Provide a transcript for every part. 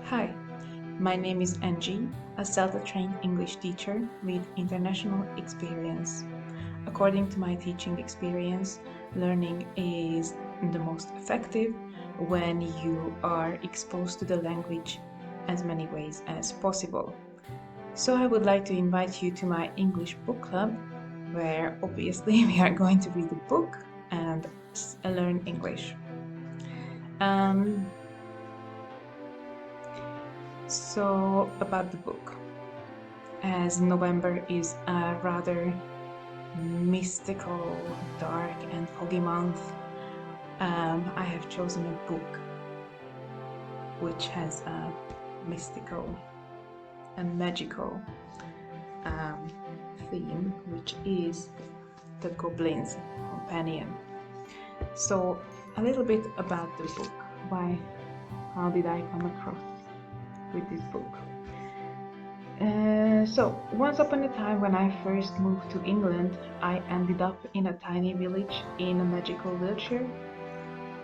Hi, my name is Angie, a self-trained English teacher with international experience. According to my teaching experience, learning is the most effective when you are exposed to the language as many ways as possible. So I would like to invite you to my English book club, where obviously we are going to read a book and learn English. So about the book, as November is a rather mystical, dark and foggy month, I have chosen a book which has a mystical and magical theme, which is the Goblins Companion. So a little bit about the book. How did I come across with this book? So once upon a time, when I first moved to England, I ended up in a tiny village in Magical Wiltshire.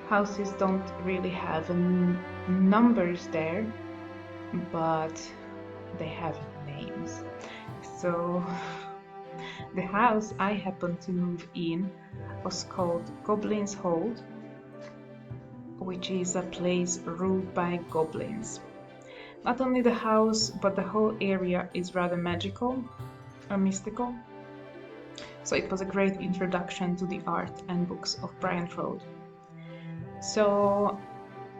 Houses don't really have numbers there, but they have names. So the house I happened to move in was called Goblins Hold, which is a place ruled by goblins. Not only the house, but the whole area is rather magical or mystical. So it was a great introduction to the art and books of Brian Froud. So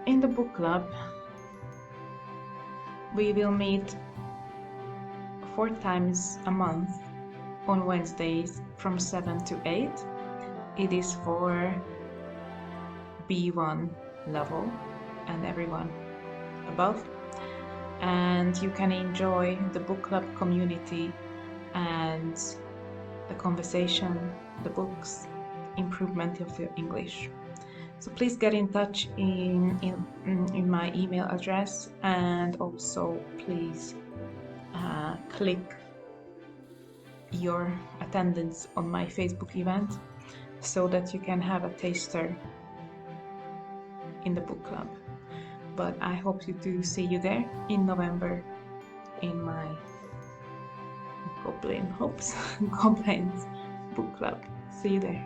in the book club, we will meet 4 times a month on Wednesdays from 7 to 8. It is for B1 level and everyone above. And you can enjoy the book club community and the conversation, the books, improvement of your English. So please get in touch in my email address, and also please click your attendance on my Facebook event so that you can have a taster in the book club. But I hope to see you there in November in my Goblins book club. See you there.